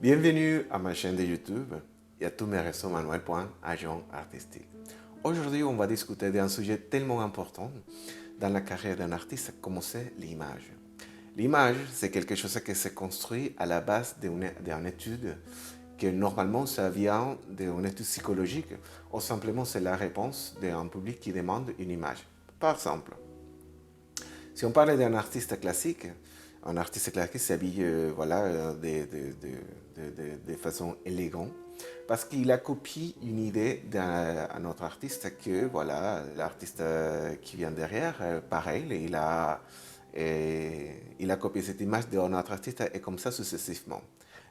Bienvenue à ma chaîne de YouTube et à tous mes réseaux manuel.agent artistique. Aujourd'hui, on va discuter d'un sujet tellement important dans la carrière d'un artiste comme c'est l'image. L'image, c'est quelque chose qui se construit à la base d'une étude que normalement ça vient d'une étude psychologique ou simplement c'est la réponse d'un public qui demande une image. Par exemple, si on parle d'un artiste classique, un artiste classique s'habille de façon élégante parce qu'il a copié une idée d'un autre artiste que voilà, l'artiste qui vient derrière, pareil, il a copié cette image d'un autre artiste et comme ça successivement.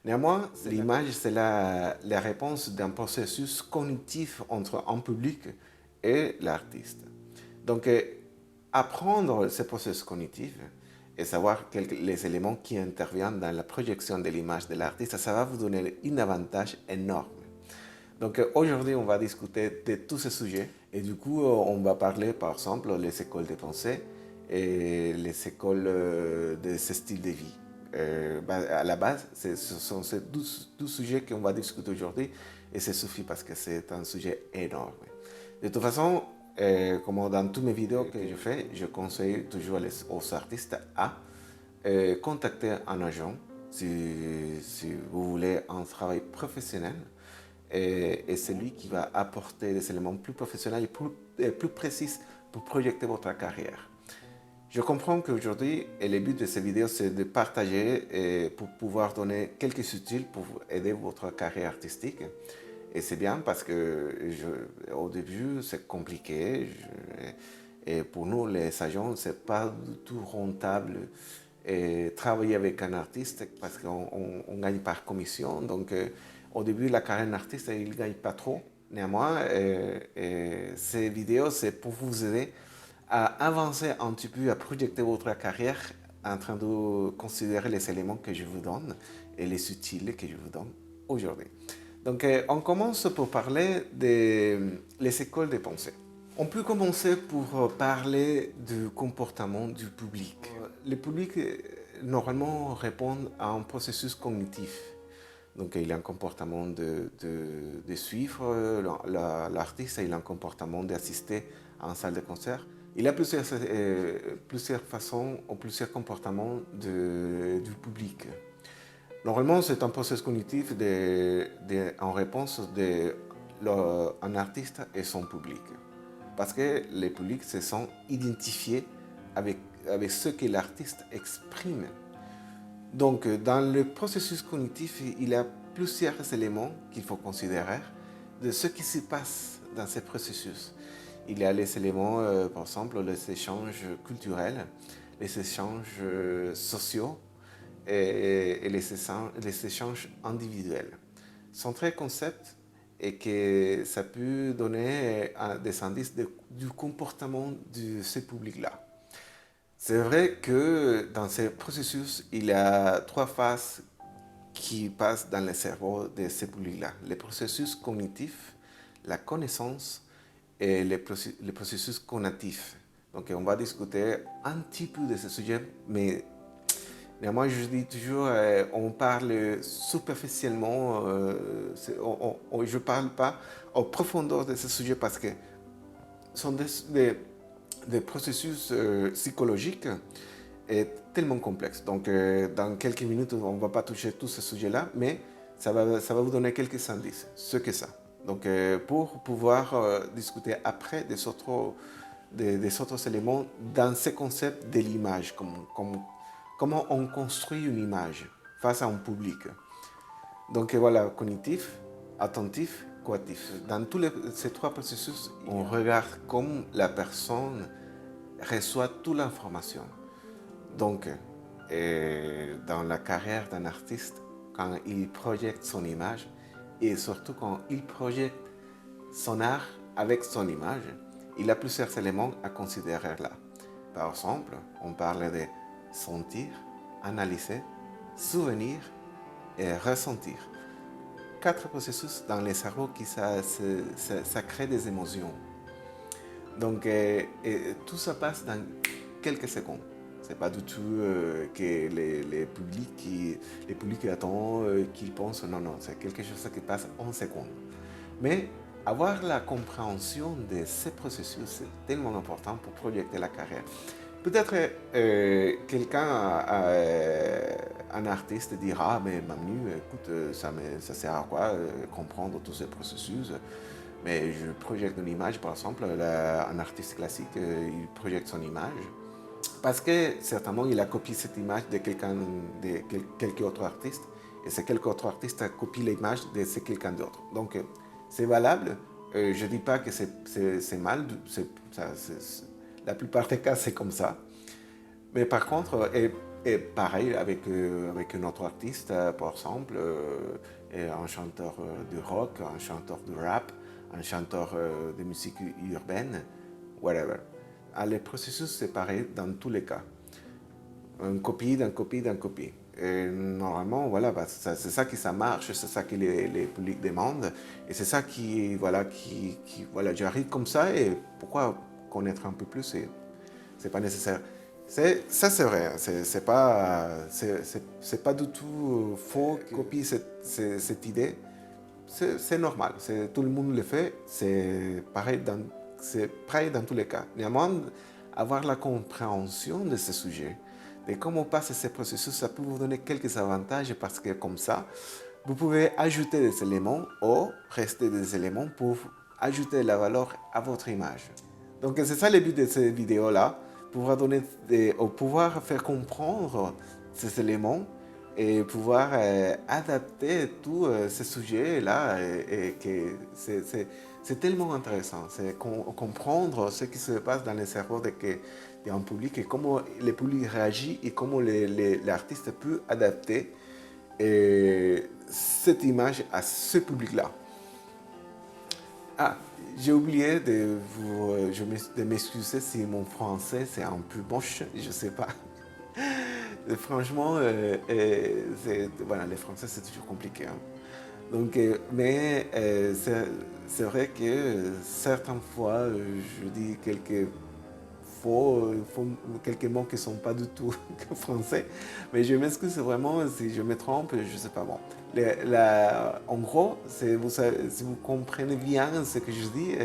Néanmoins, l'image, c'est la réponse d'un processus cognitif entre un public et l'artiste. Donc, apprendre ce processus cognitif et savoir les éléments qui interviennent dans la projection de l'image de l'artiste, ça va vous donner un avantage énorme. Donc aujourd'hui, on va discuter de tous ces sujets et du coup, on va parler par exemple des écoles de pensée et les écoles de ce style de vie. À la base, ce sont ces 12 sujets qu'on va discuter aujourd'hui et ça suffit parce que c'est un sujet énorme. De toute façon, comme dans toutes mes vidéos que je fais, je conseille toujours aux artistes à contacter un agent si vous voulez un travail professionnel et c'est lui qui va apporter des éléments plus professionnels et plus précis pour projeter votre carrière. Je comprends qu'aujourd'hui, le but de cette vidéo, c'est de partager pour pouvoir donner quelques outils pour aider votre carrière artistique. Et c'est bien parce que au début, c'est compliqué. Et pour nous, les agents, ce n'est pas du tout rentable travailler avec un artiste parce qu'on gagne par commission. Donc, au début, la carrière d'un artiste, il ne gagne pas trop. Néanmoins, ces vidéos, c'est pour vous aider à avancer un petit peu, à projeter votre carrière en train de considérer les éléments que je vous donne et les outils que je vous donne aujourd'hui. Donc, on commence pour parler des écoles de pensée. On peut commencer pour parler du comportement du public. Le public, normalement, répond à un processus cognitif. Donc, il a un comportement de suivre l'artiste, il a un comportement d'assister à une salle de concert. Il a plusieurs façons ou plusieurs comportements du public. Normalement, c'est un processus cognitif en réponse d'un artiste et son public. Parce que les publics se sont identifiés avec ce que l'artiste exprime. Donc, dans le processus cognitif, il y a plusieurs éléments qu'il faut considérer de ce qui se passe dans ce processus. Il y a les éléments, par exemple, les échanges culturels, les échanges sociaux et les échanges individuels. Son très concept est que ça peut donner des indices du comportement de ce public-là. C'est vrai que dans ce processus, il y a trois phases qui passent dans le cerveau de ce public-là. Le processus cognitif, la connaissance et le processus cognitif. Donc on va discuter un petit peu de ce sujet, mais moi je dis toujours, on parle superficiellement, je ne parle pas en profondeur de ce sujet parce que ce sont des processus psychologiques est tellement complexe. Donc, dans quelques minutes, on ne va pas toucher tous ces sujets-là, mais ça va vous donner quelques indices, ce que ça. Donc, pour pouvoir discuter après des autres éléments dans ce concept de l'image, comment on construit une image face à un public. Donc, voilà, cognitif, attentif, coactif. Dans tous ces trois processus, on regarde comment la personne reçoit toute l'information. Donc, dans la carrière d'un artiste, quand il projette son image et surtout quand il projette son art avec son image, il a plusieurs éléments à considérer là. Par exemple, on parle de sentir, analyser, souvenir et ressentir. 4 processus dans les cerveaux qui ça crée des émotions. Donc, tout ça passe dans quelques secondes. C'est pas du tout que les publics attendent, qu'ils pensent, non, non, c'est quelque chose qui passe en secondes. Mais avoir la compréhension de ces processus, c'est tellement important pour projeter la carrière. Peut-être un artiste dira, mais Manu, écoute, ça sert à quoi comprendre tous ces processus? Mais je projette une image, par exemple, un artiste classique, il projette son image, parce que certainement il a copié cette image de quelque autre artiste, et ce quelque autre artiste a copié l'image de ce quelqu'un d'autre. Donc c'est valable. Je ne dis pas que c'est mal, la plupart des cas c'est comme ça. Mais par contre, et pareil avec un autre artiste, par exemple, un chanteur de rock, un chanteur de rap, un chanteur de musique urbaine, whatever. Le processus c'est pareil dans tous les cas. Une copie d'un copie d'un copie. Et normalement, voilà, c'est ça qui ça marche, c'est ça que les publics demandent, et c'est ça voilà, voilà, j'arrive comme ça, et pourquoi connaître un peu plus, c'est pas nécessaire. Ça c'est vrai, c'est pas du tout faux copier cette idée, c'est normal, tout le monde le fait, c'est pareil dans tous les cas. Néanmoins, avoir la compréhension de ce sujet, de comment passe ces processus, ça peut vous donner quelques avantages parce que comme ça, vous pouvez ajouter des éléments ou rester des éléments pour ajouter la valeur à votre image. Donc c'est ça le but de cette vidéo-là, pouvoir faire comprendre ces éléments et pouvoir adapter tous ces sujets-là. Et que c'est tellement intéressant, c'est comprendre ce qui se passe dans le cerveau d'un public et comment le public réagit et comment l'artiste peut adapter cette image à ce public-là. Ah, j'ai oublié de m'excuser si mon français c'est un peu moche, je sais pas. Franchement, voilà, les français c'est toujours compliqué. Hein. Donc, c'est vrai que certaines fois, je dis quelques mots qui ne sont pas du tout français, mais je m'excuse vraiment si je me trompe, je ne sais pas. Bon. En gros, si vous comprenez bien ce que je dis,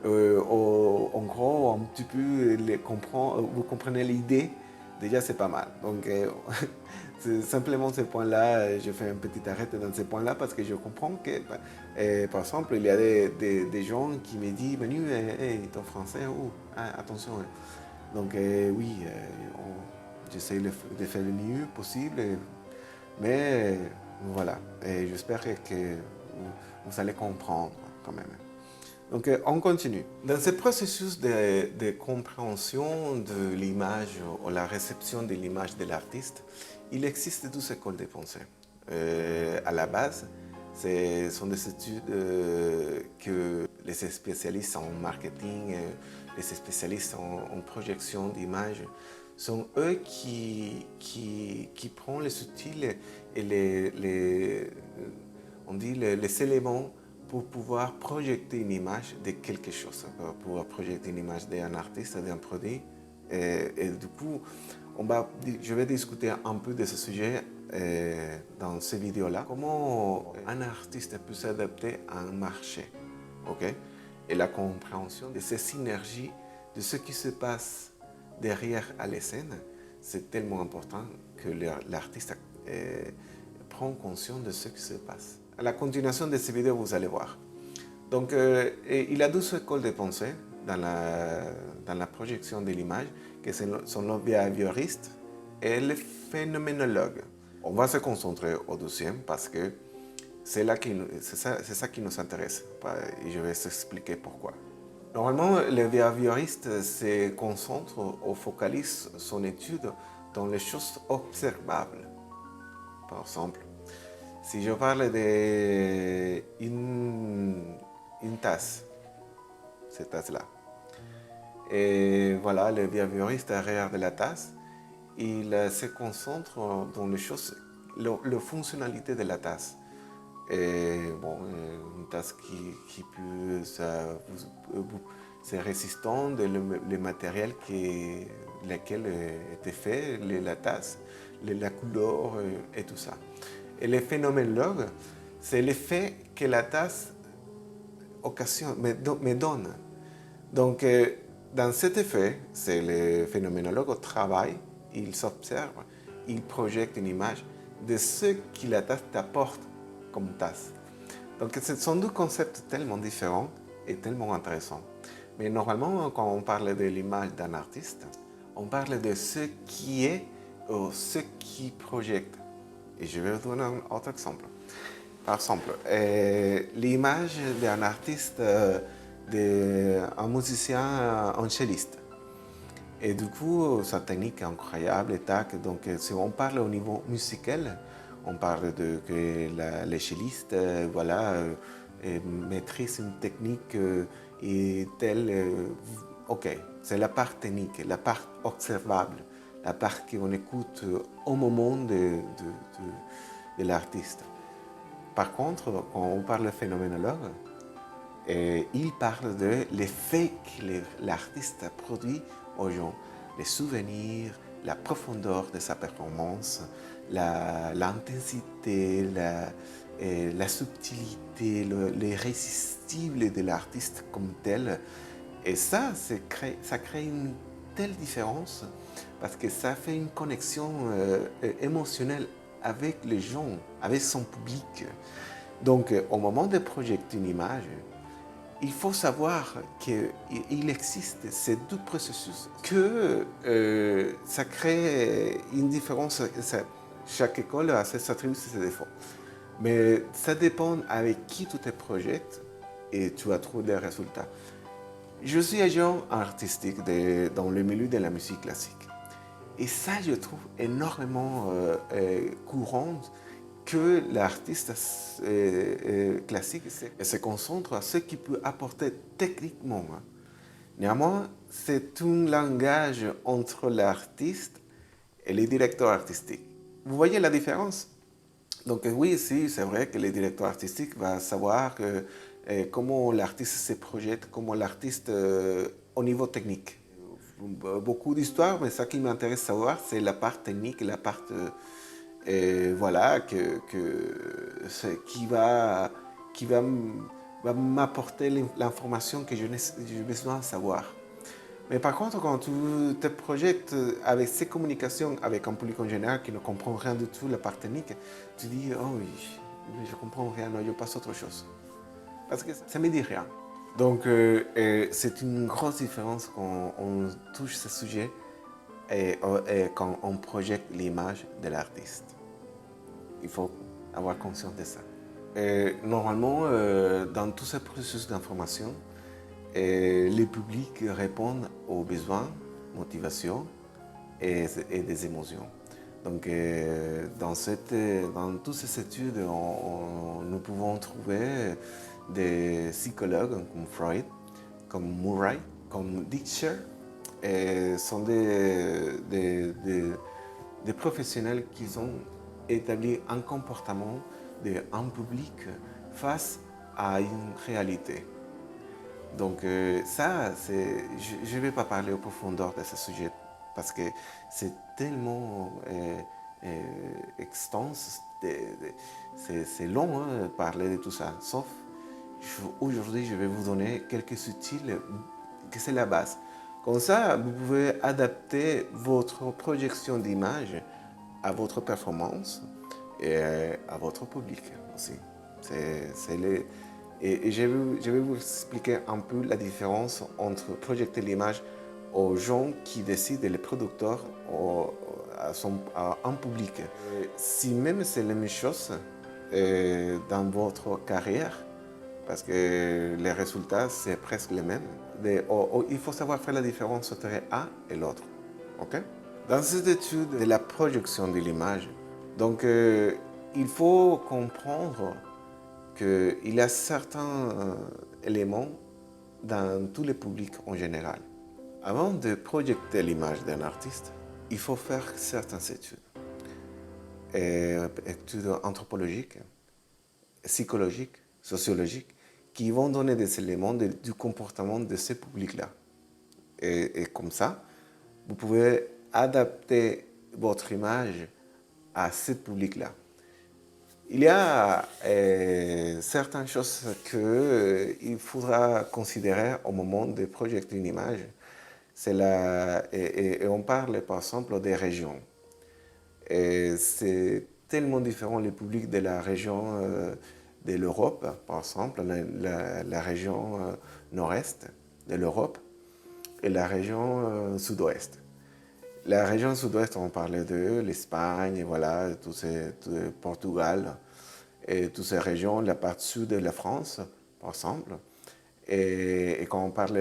en gros, un petit peu, vous comprenez l'idée, déjà c'est pas mal. Donc, c'est simplement ce point-là, je fais un petit arrêt dans ce point-là parce que je comprends que, par exemple, il y a des gens qui me disent Manu, hey, ton français, oh, attention. Hein. Donc, oui, j'essaie de faire le mieux possible, mais voilà, et j'espère que vous allez comprendre quand même. Donc, on continue. Dans ce processus de compréhension de l'image ou la réception de l'image de l'artiste, il existe 12 écoles de pensée. À la base, ce sont des études que les spécialistes en marketing, les spécialistes en projection d'images, sont eux qui prennent les outils et les éléments pour pouvoir projeter une image de quelque chose, pour pouvoir projeter une image d'un artiste, d'un produit. Et du coup, je vais discuter un peu de ce sujet dans ces vidéos-là. Comment un artiste peut s'adapter à un marché, ok? Et la compréhension de ces synergies, de ce qui se passe derrière à la scène, c'est tellement important que l'artiste prend conscience de ce qui se passe. À la continuation de ces vidéos, vous allez voir. Donc, il y a 12 écoles de pensée dans la projection de l'image, qui sont le behavioriste et le phénoménologue. On va se concentrer au deuxième parce que c'est ça qui nous intéresse. Et je vais s'expliquer pourquoi. Normalement, le behavioriste se concentre ou focalise son étude dans les choses observables. Par exemple, si je parle d'une tasse, cette tasse-là, et voilà, le behavioriste regarde la tasse, il se concentre dans les choses, la fonctionnalité de la tasse. Et bon, une tasse qui peut, c'est résistant, le matériel lesquels étaient faits, la tasse, la couleur et tout ça. Et le phénoménologue, c'est l'effet que la tasse me donne. Donc, dans cet effet, c'est le phénoménologue au travail, il s'observe, il projette une image de ce que la tasse t'apporte comme tasse. Donc, ce sont deux concepts tellement différents et tellement intéressants. Mais normalement, quand on parle de l'image d'un artiste, on parle de ce qui est ou ce qui projette. Et je vais vous donner un autre exemple. Par exemple, l'image d'un artiste, d'un musicien, un celliste. Et du coup, sa technique est incroyable, et tac. Donc, si on parle au niveau musical, on parle de que les cellistes, maîtrisent une technique et telle. Ok, c'est la part technique, la part observable, la part qu'on écoute au moment de l'artiste. Par contre, quand on parle de phénoménologue, il parle de l'effet que l'artiste a produit aux gens, les souvenirs, la profondeur de sa performance, l'intensité, la subtilité, l'irrésistible de l'artiste comme tel. Et ça crée une telle différence parce que ça fait une connexion émotionnelle avec les gens, avec son public. Donc, au moment de projeter une image, il faut savoir qu'il existe ces deux processus, que ça crée une différence. Chaque école a ses attributs et ses défauts. Mais ça dépend avec qui tu te projettes et tu vas trouver des résultats. Je suis agent artistique dans le milieu de la musique classique. Et ça, je trouve énormément courant que l'artiste classique se concentre à ce qu'il peut apporter techniquement. Néanmoins, c'est un langage entre l'artiste et le directeur artistique. Vous voyez la différence? Donc oui, si, c'est vrai que le directeur artistique va savoir comment l'artiste se projette, comment l'artiste au niveau technique. Beaucoup d'histoires, mais ça qui m'intéresse savoir, c'est la part technique, la part qui va m'apporter l'information que j'ai besoin de savoir. Mais par contre, quand tu te projettes avec ces communications avec un public en général qui ne comprend rien du tout, la part technique, tu dis, oh oui, je ne comprends rien, non, je passe à autre chose. Parce que ça ne me dit rien. Donc, c'est une grosse différence quand on touche ce sujet et quand on projette l'image de l'artiste. Il faut avoir conscience de ça. Normalement, dans tout ce processus d'information, les publics répondent aux besoins, motivations et des émotions. Donc, dans toutes ces études, nous pouvons trouver des psychologues comme Freud, comme Murray, comme Ditcher, et sont des professionnels qui ont établi un comportement d'un public face à une réalité. Donc ça, je ne vais pas parler en profondeur de ce sujet parce que c'est tellement extense, c'est long de parler de tout ça. Sauf aujourd'hui, je vais vous donner quelques subtils que c'est la base. Comme ça, vous pouvez adapter votre projection d'image à votre performance et à votre public aussi. Et je vais vous expliquer un peu la différence entre projeter l'image aux gens qui décident, les producteurs, à un public. Si même c'est la même chose dans votre carrière, parce que les résultats, c'est presque les mêmes, il faut savoir faire la différence entre un et l'autre. Okay? Dans cette étude de la projection de l'image, donc il faut comprendre qu'il y a certains éléments dans tous les publics en général. Avant de projeter l'image d'un artiste, il faut faire certaines études. Études anthropologiques, psychologiques, sociologiques, qui vont donner des éléments du comportement de ces publics-là. Et comme ça, vous pouvez adapter votre image à ce public-là. Il y a certaines choses qu'il faudra considérer au moment de projeter une image. Et on parle par exemple des régions. C'est tellement différent le public de la région de l'Europe, par exemple, la région nord-est de l'Europe et la région sud-ouest. La région sud-ouest, on parlait de l'Espagne, voilà, Portugal, et toutes ces régions, la partie sud de la France, par exemple. Et quand on parle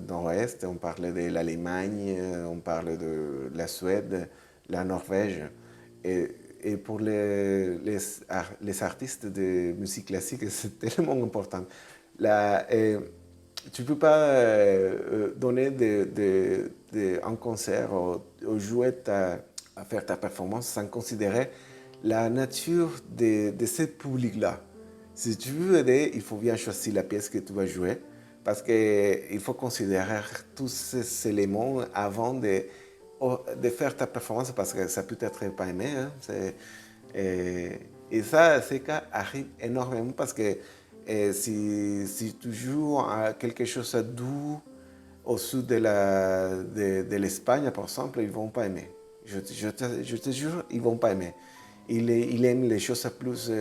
nord-ouest, on parle de l'Allemagne, on parle de la Suède, la Norvège. Et pour les artistes de musique classique, c'est tellement important. Tu ne peux pas donner un concert ou jouer à faire ta performance sans considérer la nature de ce public-là. Si tu veux aider, il faut bien choisir la pièce que tu vas jouer parce qu'il faut considérer tous ces éléments avant de faire ta performance parce que ça peut être pas aimé. Hein. Et ça, ces cas arrivent énormément parce que si tu joues à quelque chose de doux au sud de l'Espagne, par exemple, ils ne vont pas aimer. Je te jure, ils ne vont pas aimer. Ils aiment les choses plus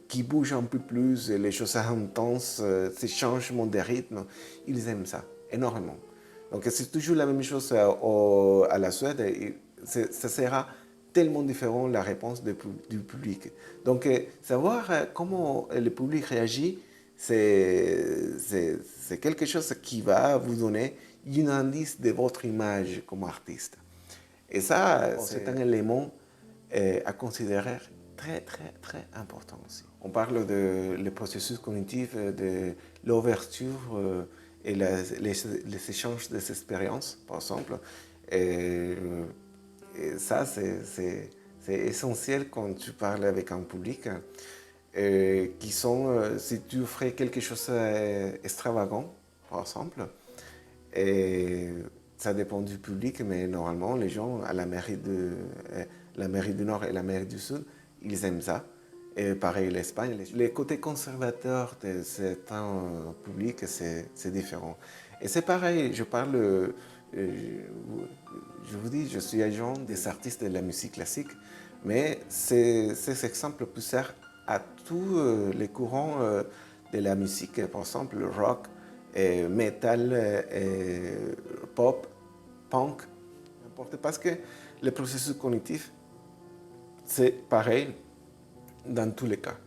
qui bougent un peu plus, les choses intenses, ces changements de rythme. Ils aiment ça énormément. Donc c'est toujours la même chose à la Suède. Ça sera tellement différent la réponse du public. Donc savoir comment le public réagit, c'est quelque chose qui va vous donner un indice de votre image comme artiste. Et ça, c'est un élément à considérer très, très, très important aussi. On parle de le processus cognitif, de l'ouverture et les échanges des expériences, par exemple. Et ça, c'est essentiel quand tu parles avec un public qui sont, si tu ferais quelque chose d'extravagant, par exemple, et ça dépend du public, mais normalement, les gens à la mairie du Nord et la mairie du Sud, ils aiment ça. Et pareil, l'Espagne, les côtés conservateurs de certains publics, c'est différent. Et c'est pareil, je vous dis, je suis agent des artistes de la musique classique, mais ces exemples peuvent servir à tous les courants de la musique, par exemple le rock, metal, pop, punk, n'importe. Parce que le processus cognitif, c'est pareil dans tous les cas.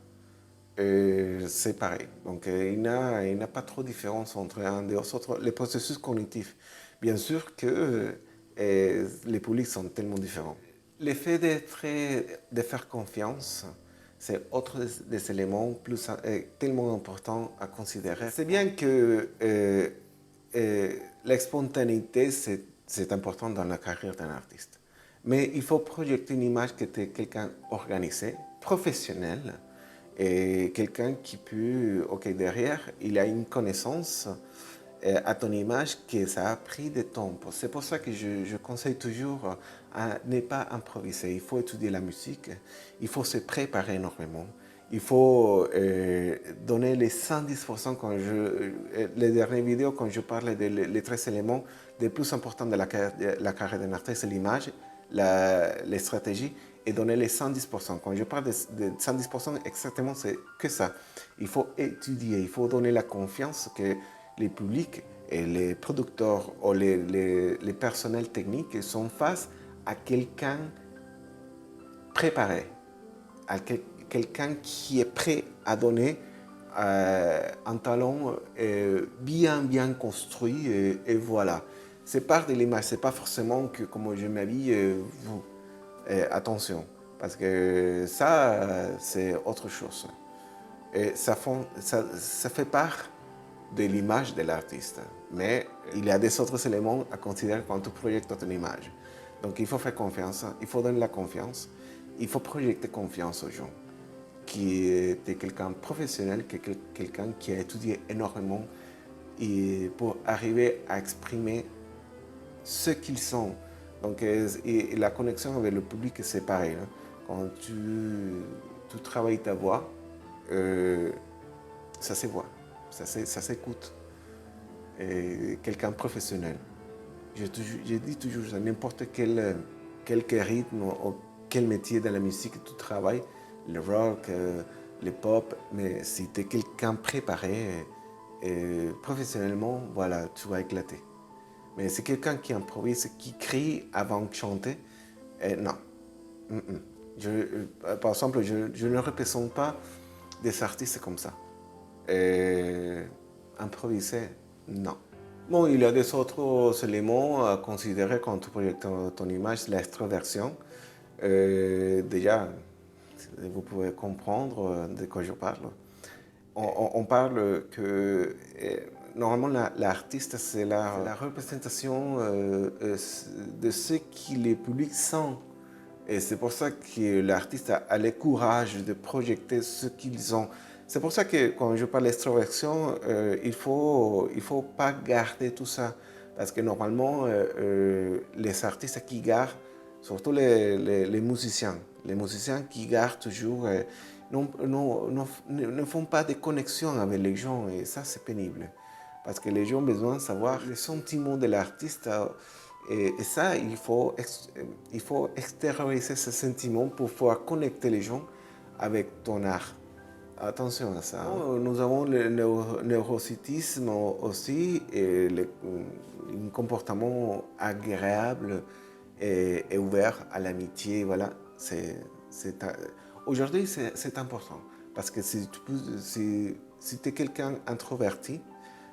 C'est pareil. Donc il n'y a pas trop de différence entre un et l'autre. Les processus cognitifs, bien sûr que les publics sont tellement différents. L'effet de faire confiance, c'est autre des éléments tellement importants à considérer. C'est bien que la spontanéité, c'est important dans la carrière d'un artiste. Mais il faut projeter une image qui est quelqu'un organisé, professionnel, et quelqu'un qui peut, ok, derrière, il a une connaissance à ton image que ça a pris de temps. C'est pour ça que je conseille toujours à ne pas improviser. Il faut étudier la musique, il faut se préparer énormément. Il faut donner les 110% les dernières vidéos, quand je parle des 13 éléments, les plus importants de la carrière d'un artiste, c'est l'image, les stratégies et donner les 110%. Quand je parle de 110%, exactement, c'est que ça. Il faut étudier, il faut donner la confiance que les publics et les producteurs ou les personnels techniques sont face à quelqu'un préparé, à quelqu'un qui est prêt à donner un talent bien construit et voilà. C'est part de l'image, c'est pas forcément que comme je m'habille, vous. Attention, parce que ça, c'est autre chose. Et ça fait part de l'image de l'artiste. Mais il y a des autres éléments à considérer quand tu projettes ton image. Donc il faut faire confiance, il faut donner la confiance, il faut projeter confiance aux gens. Qui est quelqu'un de professionnel, quelqu'un qui a étudié énormément et pour arriver à exprimer ce qu'ils sont. Donc, et la connexion avec le public, c'est pareil. Hein. Quand tu travailles ta voix, ça se voit, ça s'écoute. Quelqu'un professionnel. Je dis toujours, n'importe quel rythme ou quel métier dans la musique tu travailles, le rock, le pop, mais si tu es quelqu'un préparé professionnellement, voilà, tu vas éclater. Mais c'est quelqu'un qui improvise, qui crie avant de chanter, non. Par exemple, je ne représente pas des artistes comme ça. Improviser, non. Bon, il y a des autres éléments à considérer quand tu projettes ton image, l'extroversion. Déjà, vous pouvez comprendre de quoi je parle. On parle que normalement l'artiste c'est la représentation de ce que le public sent. Et c'est pour ça que l'artiste a le courage de projeter ce qu'ils ont. C'est pour ça que quand je parle d'extroversion, il faut pas garder tout ça. Parce que normalement, les artistes qui gardent, surtout les musiciens qui gardent toujours, ne font pas de connexion avec les gens. Et ça, c'est pénible. Parce que les gens ont besoin de savoir les sentiments de l'artiste. Et ça, il faut extérioriser ce sentiment pour pouvoir connecter les gens avec ton art. Attention à ça. Hein. Nous avons le neurositisme aussi, et un comportement agréable et ouvert à l'amitié. Voilà. Aujourd'hui, c'est important. Parce que si tu es quelqu'un introverti,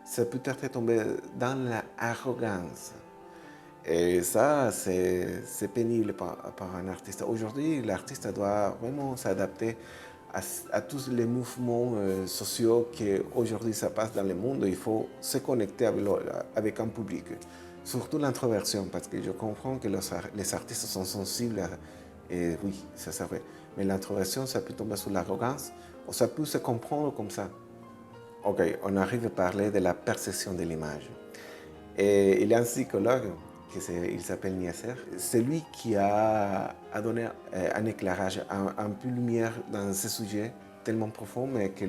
ça peut te tomber dans l'arrogance. Et ça, c'est pénible par un artiste. Aujourd'hui, l'artiste doit vraiment s'adapter à tous les mouvements sociaux qu'aujourd'hui ça passe dans le monde. Il faut se connecter avec un public. Surtout l'introversion, parce que je comprends que les artistes sont sensibles. Et oui, ça c'est vrai. Mais l'introversion, ça peut tomber sur l'arrogance, ou ça peut se comprendre comme ça. Ok, on arrive à parler de la perception de l'image. Et il y a un psychologue il s'appelle Niasser. C'est lui qui a donné un éclairage, un peu de lumière dans ce sujet tellement profond, mais que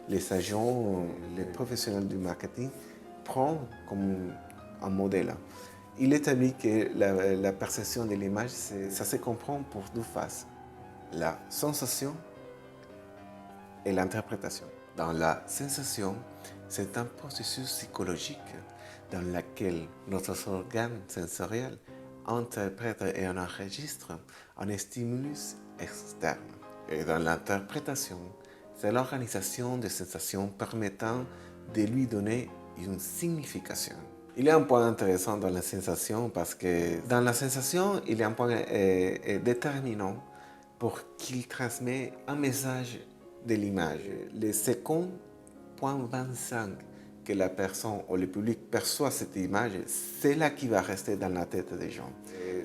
les agents, les professionnels du marketing prennent comme un modèle. Il établit que la perception de l'image, ça se comprend pour deux phases. La sensation et l'interprétation. Dans la sensation, c'est un processus psychologique dans lequel notre organe sensoriel interprète et enregistre un stimulus externe. Et dans l'interprétation, c'est l'organisation des sensations permettant de lui donner une signification. Il y a un point intéressant dans la sensation parce que dans la sensation, il y a un point déterminant pour qu'il transmet un message de l'image. Le second point 25 que la personne ou le public perçoit cette image, c'est là qui va rester dans la tête des gens.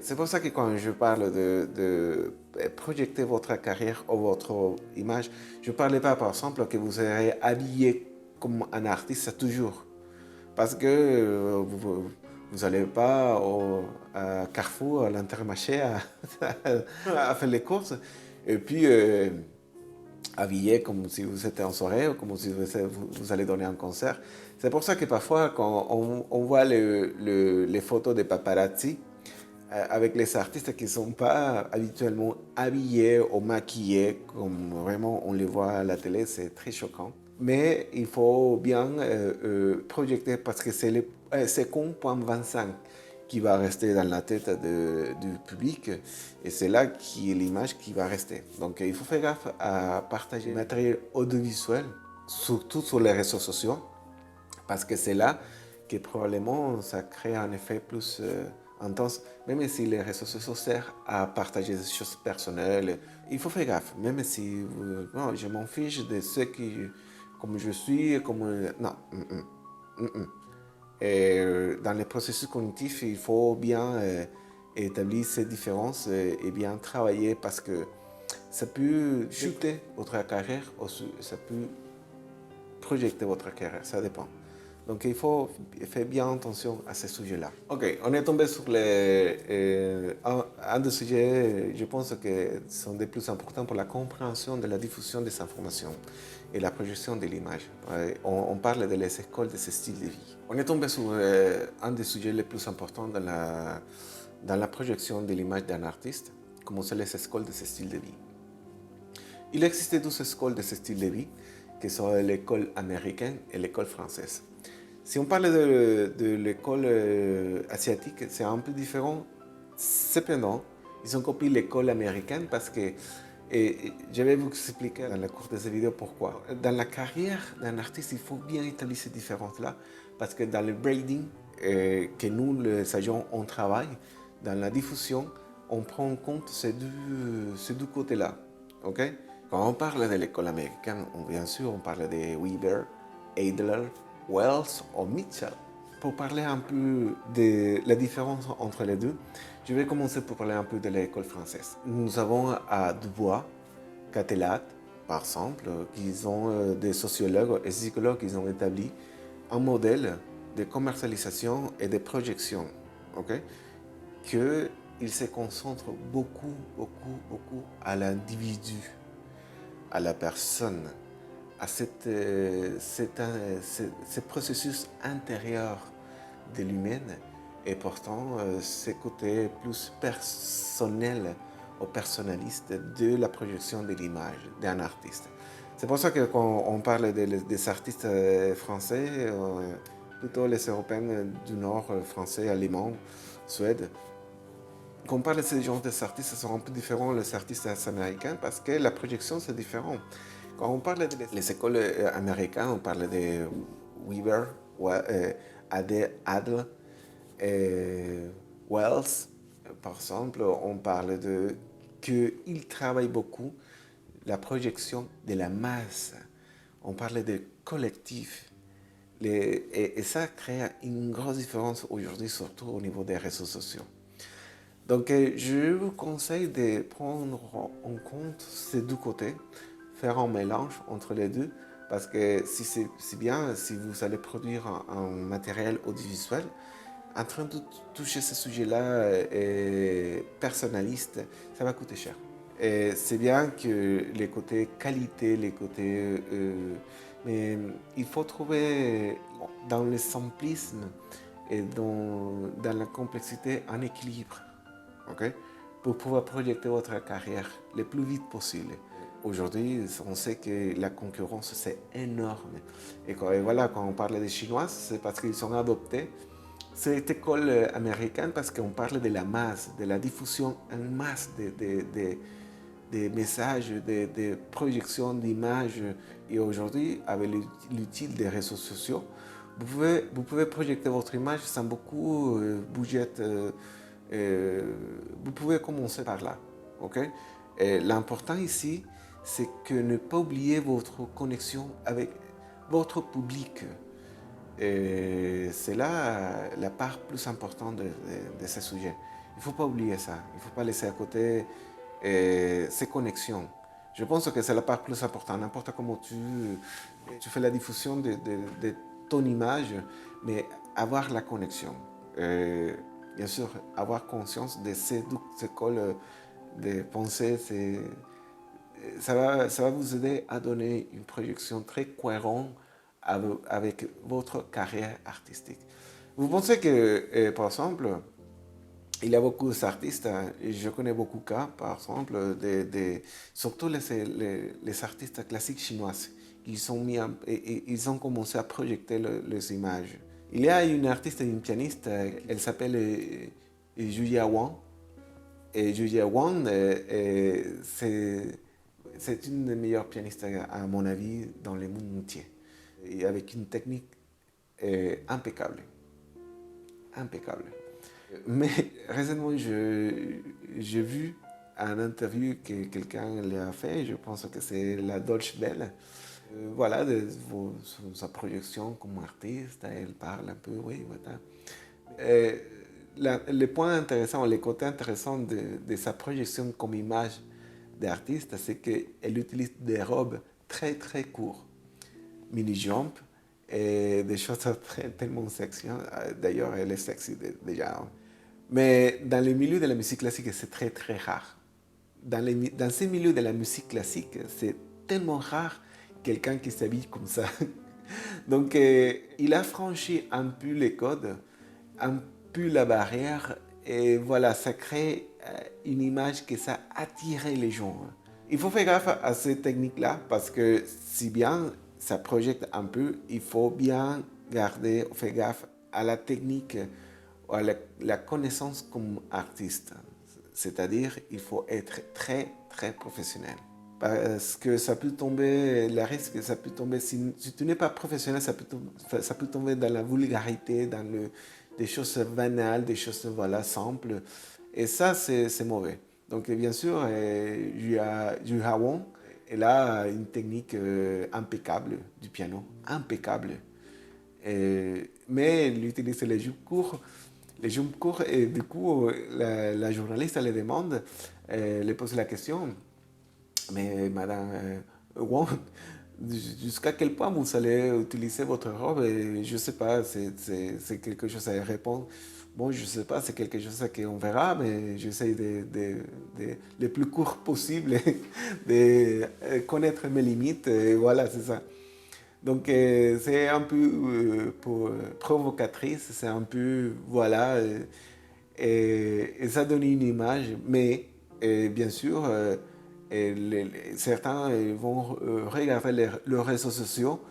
C'est pour ça que quand je parle de projeter votre carrière ou votre image, je ne parle pas par exemple que vous serez habillé comme un artiste toujours. Parce que vous n'allez pas à Carrefour, à l'Intermarché à faire les courses. Et puis habillé comme si vous étiez en soirée ou comme si vous allez donner un concert. C'est pour ça que parfois, quand on voit les photos des paparazzi avec les artistes qui ne sont pas habituellement habillés ou maquillés, comme vraiment on les voit à la télé, c'est très choquant. Mais il faut bien projeter parce que c'est comme point 25 qui va rester dans la tête du public et c'est là qui est l'image qui va rester. Donc il faut faire gaffe à partager le matériel audiovisuel, surtout sur les réseaux sociaux, parce que c'est là que probablement ça crée un effet plus intense, même si les réseaux sociaux servent à partager des choses personnelles. Il faut faire gaffe, même si non, je m'en fiche de ce qui, comme je suis, comme... Non. Et dans les processus cognitifs, il faut bien établir ces différences et bien travailler parce que ça peut chuter votre carrière ou ça peut projeter votre carrière, ça dépend. Donc il faut faire bien attention à ces sujets-là. Ok, on est tombé sur un des sujets, je pense, que sont des plus importants pour la compréhension de la diffusion des informations et la projection de l'image. On parle de les écoles de ce style de vie. On est tombé sur un des sujets les plus importants dans la projection de l'image d'un artiste, comme c'est les écoles de ce style de vie. Il existe 12 écoles de ce style de vie, qui sont l'école américaine et l'école française. Si on parle de l'école asiatique, c'est un peu différent. Cependant, ils ont copié l'école américaine parce que, et je vais vous expliquer dans la cours de cette vidéo pourquoi. Dans la carrière d'un artiste, il faut bien établir ces différences-là parce que dans le braiding, que nous, les agents, on travaille, dans la diffusion, on prend en compte ces deux côtés-là. Okay? Quand on parle de l'école américaine, bien sûr, on parle de Weber, Adler, Wells ou Mitchell. Pour parler un peu de la différence entre les deux, je vais commencer pour parler un peu de l'école française. Nous avons à Dubois, Catelat, par exemple, qui sont des sociologues et psychologues qui ont établi un modèle de commercialisation et de projection, okay? Qu'il se concentre beaucoup à l'individu, à la personne, à ce processus intérieur de l'humaine et pourtant ce côté plus personnel ou personnaliste de la projection de l'image d'un artiste. C'est pour ça que quand on parle des artistes français, plutôt les Européens du Nord, français, allemands, Suède, quand on parle de ces genres d'artistes, ce sont un peu différents des artistes américains parce que la projection c'est différent. Quand on parle des écoles américaines, on parle de Weber, Adler, Wells, par exemple, on parle de qu'ils travaillent beaucoup la projection de la masse. On parle de collectif. Et ça crée une grosse différence aujourd'hui, surtout au niveau des réseaux sociaux. Donc, je vous conseille de prendre en compte ces deux côtés, faire un mélange entre les deux, parce que si c'est bien, si vous allez produire un matériel audiovisuel, en train de toucher ce sujet-là personnaliste, ça va coûter cher. Et c'est bien que les côtés qualité, les côtés... mais il faut trouver dans le simplisme et dans la complexité un équilibre. Okay? Pour pouvoir projeter votre carrière le plus vite possible. Aujourd'hui, on sait que la concurrence, c'est énorme. Et voilà, quand on parle des Chinois, c'est parce qu'ils ont adopté cette école américaine parce qu'on parle de la masse, de la diffusion en masse des messages, des projections d'images. Et aujourd'hui, avec l'outil des réseaux sociaux, vous pouvez projeter votre image sans beaucoup budget. Vous pouvez commencer par là. Okay? L'important ici, c'est que ne pas oublier votre connexion avec votre public. C'est là la part plus importante de ce sujet. Il ne faut pas oublier ça. Il ne faut pas laisser à côté ces connexions. Je pense que c'est la part plus importante. N'importe comment tu fais la diffusion de ton image, mais avoir la connexion. Bien sûr, avoir conscience de ces écoles de pensée, ça va vous aider à donner une projection très cohérente avec votre carrière artistique. Vous pensez que, par exemple, il y a beaucoup d'artistes, et je connais beaucoup de cas, par exemple, surtout les artistes classiques chinois. Ils ont commencé à projeter les images. Il y a une artiste et une pianiste, elle s'appelle Julia Wang. Et Julia Wang, c'est une des meilleures pianistes, à mon avis, dans le monde entier. Et avec une technique impeccable. Impeccable. Mais récemment, j'ai vu un interview que quelqu'un l'a fait, je pense que c'est la Deutsche Welle. Voilà, sa projection comme artiste, elle parle un peu, oui, voilà. Le point intéressant, le côté intéressant de sa projection comme image d'artiste, c'est qu'elle utilise des robes très très courtes, mini-jump, et des choses tellement sexy. Hein. D'ailleurs, elle est sexy déjà. Hein. Mais dans le milieu de la musique classique, c'est très très rare. Dans ces milieux de la musique classique, c'est tellement rare quelqu'un qui s'habille comme ça. Donc, il a franchi un peu les codes, un peu la barrière, et voilà, ça crée une image que ça attirait les gens. Il faut faire gaffe à ces techniques-là, parce que si bien ça projette un peu, il faut bien faire gaffe à la technique, à la connaissance comme artiste. C'est-à-dire, il faut être très, très professionnel. Parce que ça peut tomber, le risque, ça peut tomber, si tu n'es pas professionnel, ça peut tomber dans la vulgarité, dans des choses banales, des choses voilà, simples. Et ça, c'est mauvais. Donc, bien sûr, Ju Wong, elle a une technique impeccable du piano, impeccable. Mais elle utilise les jupes courtes, et du coup, la journaliste elle demande, elle pose la question, mais Madame Wong, jusqu'à quel point vous allez utiliser votre robe? Et je ne sais pas, c'est quelque chose à répondre. Bon, je ne sais pas, c'est quelque chose qu'on verra, mais j'essaie le plus court possible de connaître mes limites. Et voilà, c'est ça. Donc, c'est un peu provocatrice, c'est un peu, voilà, et ça donne une image, mais bien sûr, certains vont regarder les réseaux sociaux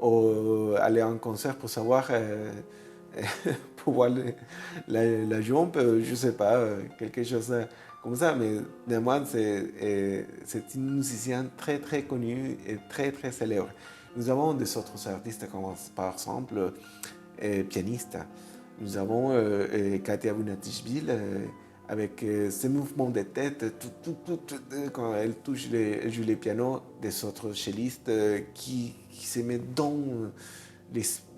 ou aller à un concert pour savoir, pour voir la jambe, je ne sais pas, quelque chose comme ça, mais néanmoins, c'est une musicienne très très connue et très très célèbre. Nous avons des autres artistes comme par exemple pianistes. Nous avons Katia Bunatishvili avec ses mouvements de tête, quand elle touche elle joue les pianos, des autres cellistes qui se mettent dans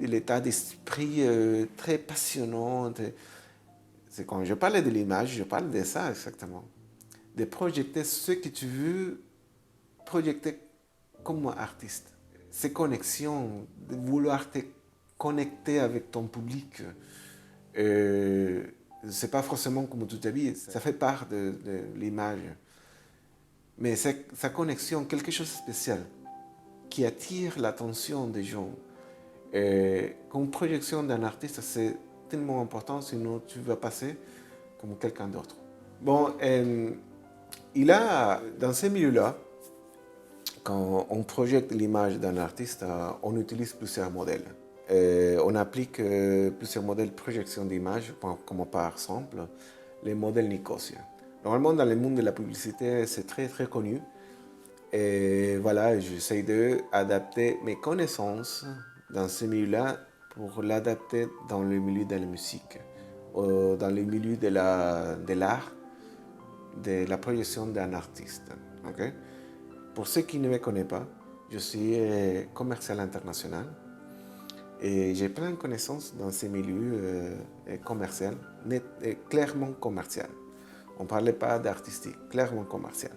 l'état d'esprit très passionnant. C'est quand je parle de l'image, je parle de ça exactement. De projeter ce que tu veux projeter comme artiste. Ces connexions, de vouloir te connecter avec ton public, c'est pas forcément comme tu t'habilles, ça fait part de l'image. Mais c'est sa connexion, quelque chose de spécial, qui attire l'attention des gens. Comme projection d'un artiste, c'est tellement important, sinon tu vas passer comme quelqu'un d'autre. Bon, il a, dans ces milieux-là, quand on projette l'image d'un artiste, on utilise plusieurs modèles. On applique plusieurs modèles de projection d'image, comme par exemple les modèles Nicosia. Normalement, dans le monde de la publicité, c'est très très connu. Et voilà, j'essaie d'adapter mes connaissances dans ce milieu-là pour l'adapter dans le milieu de la musique, dans le milieu de l'art, de la projection d'un artiste. Okay? Pour ceux qui ne me connaissent pas, je suis commercial international et j'ai plein de connaissances dans ces milieux commerciaux, clairement commercial. On ne parlait pas d'artistique, clairement commercial.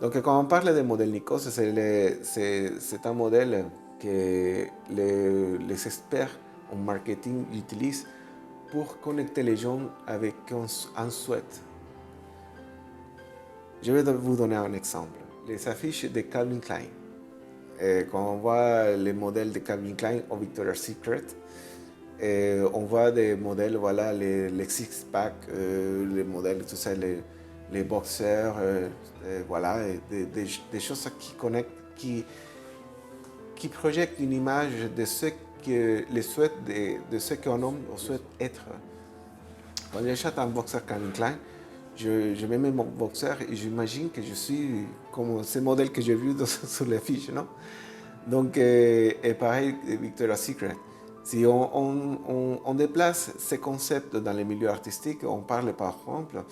Donc quand on parle de modèle Nikos, c'est un modèle que les experts en marketing utilisent pour connecter les gens avec un souhait. Je vais vous donner un exemple. Les affiches de Calvin Klein. Quand on voit les modèles de Calvin Klein au Victoria's Secret, on voit des modèles, voilà, les six-pack, les modèles, tout ça, les boxeurs, voilà, des choses qui connectent, qui projettent une image de ce que les souhaits de ce qu'un homme souhaite être. Quand j'achète un boxeur Calvin Klein, je mets mon boxeur et j'imagine que je suis comme ces modèles que j'ai vus sur les fiches, non? Donc, et pareil, Victoria's Secret. Si on déplace ces concepts dans les milieux artistiques, on parle par exemple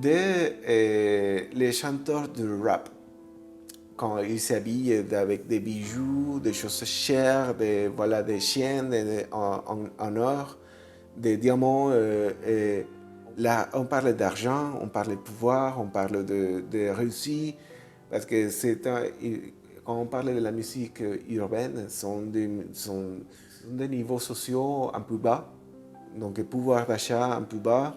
les chanteurs de rap. Quand ils s'habillent avec des bijoux, des choses chères, voilà, des chaînes en or, des diamants. Là, on parle d'argent, on parle de pouvoir, on parle de réussite, parce que quand on parle de la musique urbaine, des niveaux sociaux un peu bas, donc le pouvoir d'achat un peu bas.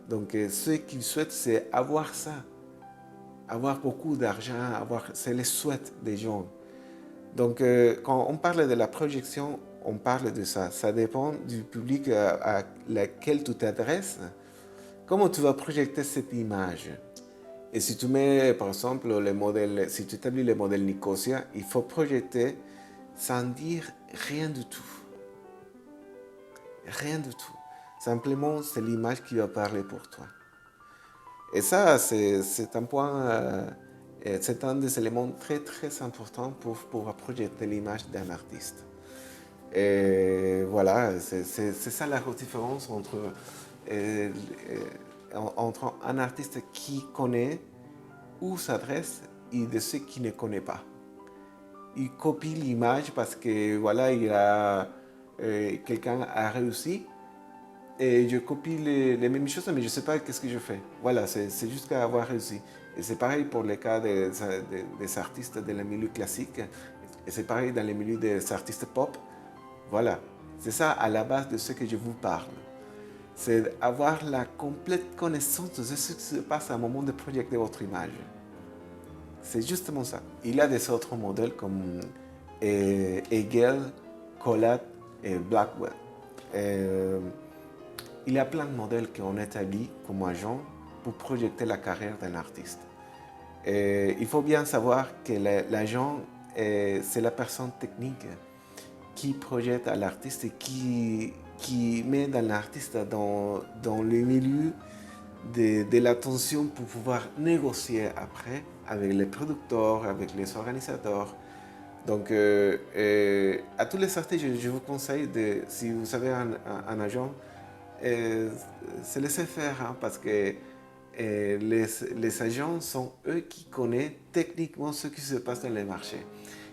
Donc ce qu'ils souhaitent, c'est avoir ça, avoir beaucoup d'argent, c'est le souhait des gens. Donc quand on parle de la projection, on parle de ça. Ça dépend du public à laquelle tu t'adresses. Comment tu vas projeter cette image? Et si tu mets, par exemple, le modèle, si tu établis le modèle Nicosia, il faut projeter sans dire rien du tout. Rien du tout. Simplement, c'est l'image qui va parler pour toi. Et ça, c'est un point, c'est un des éléments très très importants pour pouvoir projeter l'image d'un artiste. Et voilà, c'est ça la différence euh, entre un artiste qui connaît où s'adresse et de ceux qui ne connaissent pas. Il copie l'image parce que voilà, quelqu'un a réussi et je copie les mêmes choses, mais je ne sais pas qu'est-ce que je fais. Voilà, c'est juste avoir réussi. Et c'est pareil pour le cas des artistes de la milieu classique, et c'est pareil dans les milieux des artistes pop. Voilà, c'est ça à la base de ce que je vous parle. C'est avoir la complète connaissance de ce qui se passe à un moment de projeter votre image. C'est justement ça. Il y a des autres modèles comme Hegel, Collat et Blackwell. Il y a plein de modèles qu'on établit comme agents pour projeter la carrière d'un artiste. Et il faut bien savoir que l'agent, c'est la personne technique qui projette à l'artiste et qui met dans l'artiste dans le milieu de l'attention pour pouvoir négocier après avec les producteurs, avec les organisateurs. Donc, à tous les artistes, je vous conseille, si vous avez un agent, se laisser faire, hein, parce que les agents sont eux qui connaissent techniquement ce qui se passe dans les marchés.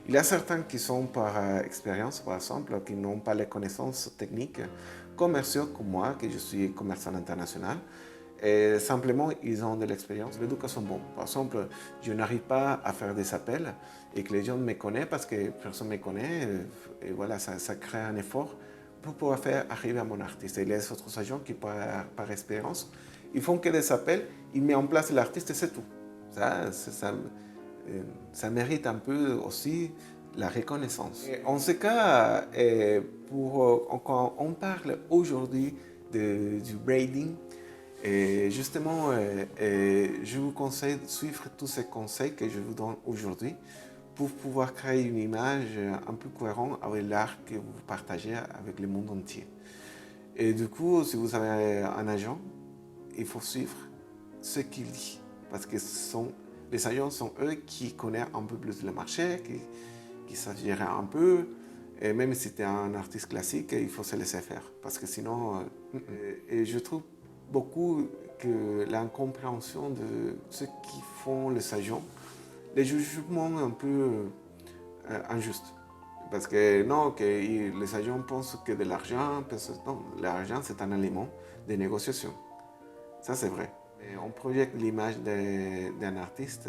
Il y a certains qui sont par expérience, par exemple, qui n'ont pas les connaissances techniques, commerciaux comme moi, que je suis commerçant international. Et simplement, ils ont de l'expérience. Les deux cas sont bons. Par exemple, je n'arrive pas à faire des appels et que les gens me connaissent parce que personne ne me connaît. Et voilà, ça crée un effort pour pouvoir faire arriver à mon artiste. Et les autres agents qui, par expérience, ils font que des appels, ils mettent en place l'artiste et c'est tout. Ça mérite un peu aussi la reconnaissance. Et en ce cas, quand on parle aujourd'hui du braiding, et justement, je vous conseille de suivre tous ces conseils que je vous donne aujourd'hui pour pouvoir créer une image un peu cohérente avec l'art que vous partagez avec le monde entier. Et du coup, si vous avez un agent, il faut suivre ce qu'il dit. Parce que les agents sont eux qui connaissent un peu plus le marché, qui savent gérer un peu. Et même si tu es un artiste classique, il faut se laisser faire. Parce que sinon, et je trouve beaucoup que l'incompréhension de ce qu'ils font les agents, les jugements un peu injustes. Parce que non, que les agents pensent que de l'argent, non, l'argent c'est un élément de négociation. Ça c'est vrai. Et on projette l'image d'un artiste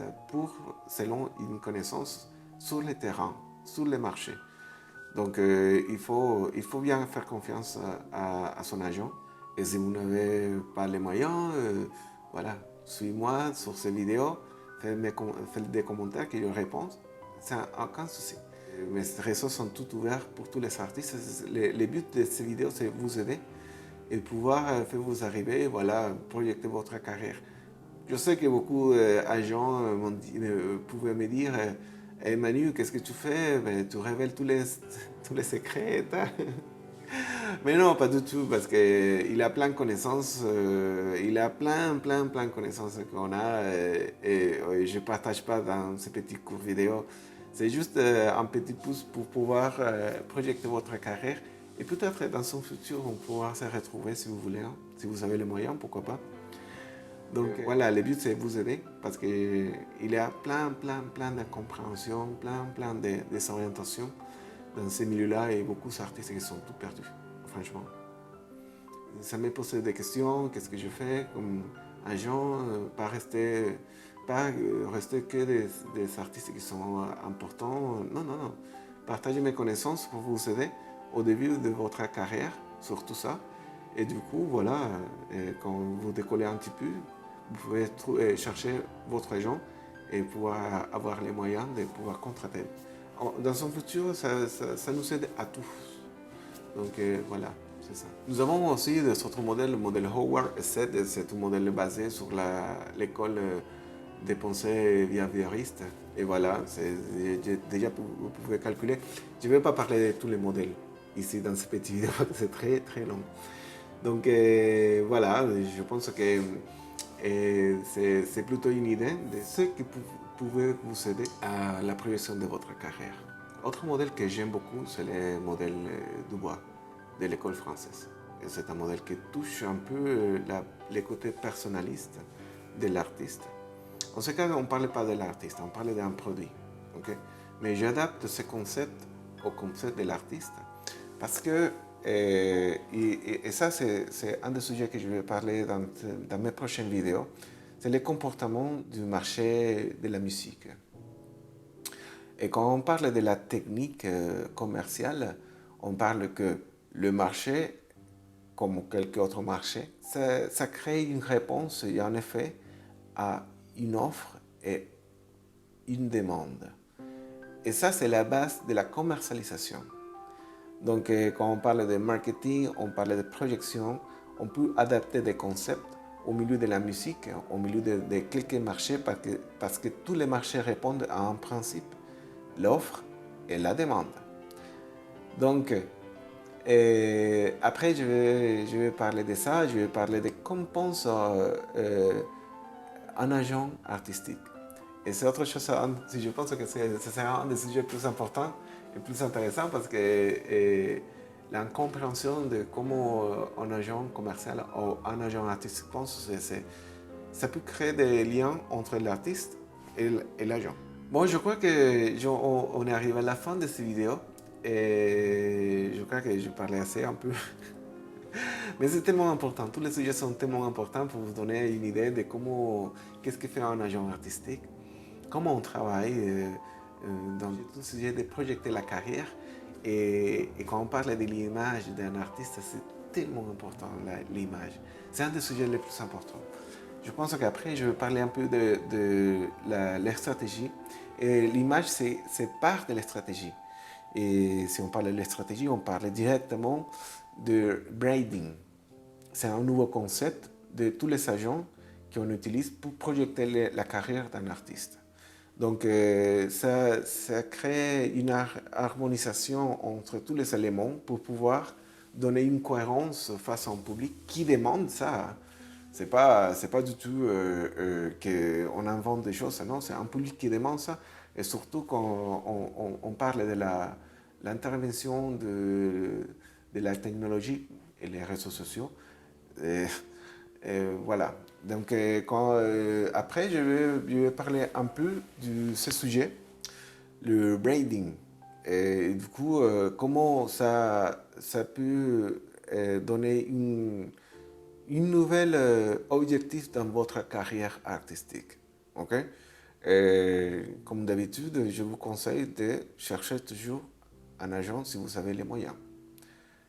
selon une connaissance sur le terrain, sur le marché. Donc il faut bien faire confiance à son agent. Et si vous n'avez pas les moyens, voilà, suis-moi sur ces vidéos, faites des commentaires que je réponds, c'est aucun souci. Mes réseaux sont tout ouverts pour tous les artistes. Le but de ces vidéos, c'est vous aider et pouvoir faire vous arriver, voilà, projeter votre carrière. Je sais que beaucoup d'agents pouvaient me dire hey Manu, qu'est-ce que tu fais? Ben, tu révèles tous les secrets. Mais non, pas du tout, parce qu'il a plein de connaissances, il a plein de connaissances qu'on a, et je ne partage pas dans ces petits cours vidéo. C'est juste un petit pouce pour pouvoir projeter votre carrière, et peut-être dans son futur, on pourra se retrouver si vous voulez, hein, si vous avez les moyens, pourquoi pas. Donc voilà, le but c'est vous aider, parce qu'il y a plein d'incompréhension, plein de désorientation dans ces milieux-là, et beaucoup d'artistes qui sont tout perdus, franchement. Ça me pose des questions, qu'est-ce que je fais comme agent, pas rester que des artistes qui sont importants. Non. Partager mes connaissances pour vous aider au début de votre carrière sur tout ça. Et du coup, voilà, quand vous décollez un petit peu, vous pouvez chercher votre agent et pouvoir avoir les moyens de pouvoir contrater. Dans son futur, ça nous aide à tous. Donc voilà, c'est ça. Nous avons aussi notre modèle, le modèle Howard ESSET, c'est un modèle basé sur l'école des pensées behavioristes. Et voilà, déjà vous pouvez calculer. Je ne vais pas parler de tous les modèles ici dans cette petite vidéo, c'est très très long. Donc voilà, je pense que c'est plutôt une idée de ce qui pouvait vous aider à la progression de votre carrière. Autre modèle que j'aime beaucoup, c'est le modèle Dubois de l'école française. Et c'est un modèle qui touche un peu les côtés personnalistes de l'artiste. En ce cas, on ne parle pas de l'artiste, on parle d'un produit. Okay? Mais j'adapte ce concept au concept de l'artiste parce que, et ça c'est un des sujets que je vais parler dans mes prochaines vidéos, c'est le comportement du marché de la musique. Et quand on parle de la technique commerciale, on parle que le marché, comme quelques autres marchés, ça crée une réponse et en effet à une offre et une demande. Et ça, c'est la base de la commercialisation. Donc, quand on parle de marketing, on parle de projection, on peut adapter des concepts au milieu de la musique, au milieu de quelques marchés, parce que tous les marchés répondent à un principe, l'offre et la demande. Donc, après, je vais parler de ça, je vais parler de comment pense un agent artistique. Et c'est autre chose, je pense que ce sera un des sujets plus importants et plus intéressants parce que la compréhension de comment un agent commercial ou un agent artistique pense, ça peut créer des liens entre l'artiste et l'agent. Bon, je crois qu'on est arrivé à la fin de cette vidéo et je crois que je parlais assez un peu. Mais c'est tellement important, tous les sujets sont tellement importants pour vous donner une idée de qu'est-ce que fait un agent artistique, comment on travaille dans tout le sujet de projeter la carrière. Et quand on parle de l'image d'un artiste, c'est tellement important, l'image. C'est un des sujets les plus importants. Je pense qu'après, je vais parler un peu de la stratégie. Et l'image, c'est part de la stratégie. Et si on parle de la stratégie, on parle directement de branding. C'est un nouveau concept de tous les agents qu'on utilise pour projeter la carrière d'un artiste. Donc, ça crée une harmonisation entre tous les éléments pour pouvoir donner une cohérence face à un public qui demande ça. C'est pas du tout qu'on invente des choses, non, c'est un public qui demande ça. Et surtout quand on parle de l'intervention de la technologie et les réseaux sociaux. Voilà. Donc, après, je vais parler un peu de ce sujet, le branding. Et du coup, comment ça peut donner une nouvelle objectif dans votre carrière artistique. Ok? Comme d'habitude, je vous conseille de chercher toujours un agent si vous avez les moyens.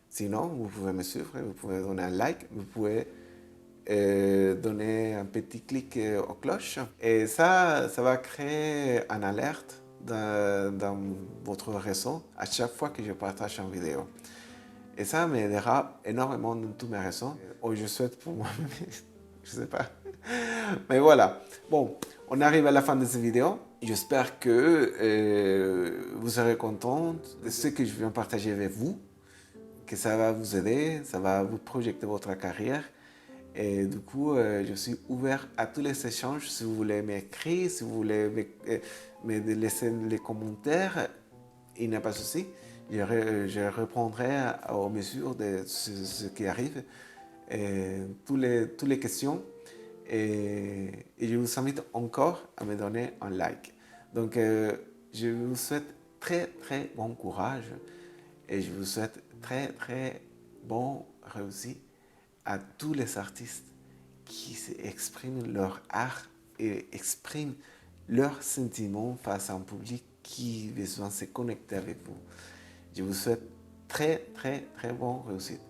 Sinon, vous pouvez me suivre, vous pouvez donner un like, vous pouvez donner un petit clic aux cloches. Et ça va créer une alerte dans votre réseau à chaque fois que je partage une vidéo. Et ça m'aidera énormément dans tous mes réseaux. Ou je souhaite pour moi, je sais pas. Mais voilà. Bon, on arrive à la fin de cette vidéo. J'espère que vous serez content de ce que je viens partager avec vous, que ça va vous aider, ça va vous projeter votre carrière. Et du coup, je suis ouvert à tous les échanges. Si vous voulez m'écrire, si vous voulez me laisser les commentaires, il n'y a pas de souci. Je répondrai aux mesures de ce qui arrive, toutes les questions. Et je vous invite encore à me donner un like. Donc, je vous souhaite très, très bon courage et je vous souhaite très, très bon réussite à tous les artistes qui expriment leur art et expriment leurs sentiments face à un public qui a besoin de se connecter avec vous. Je vous souhaite très, très, très bonne réussite.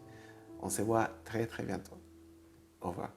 On se voit très, très bientôt. Au revoir.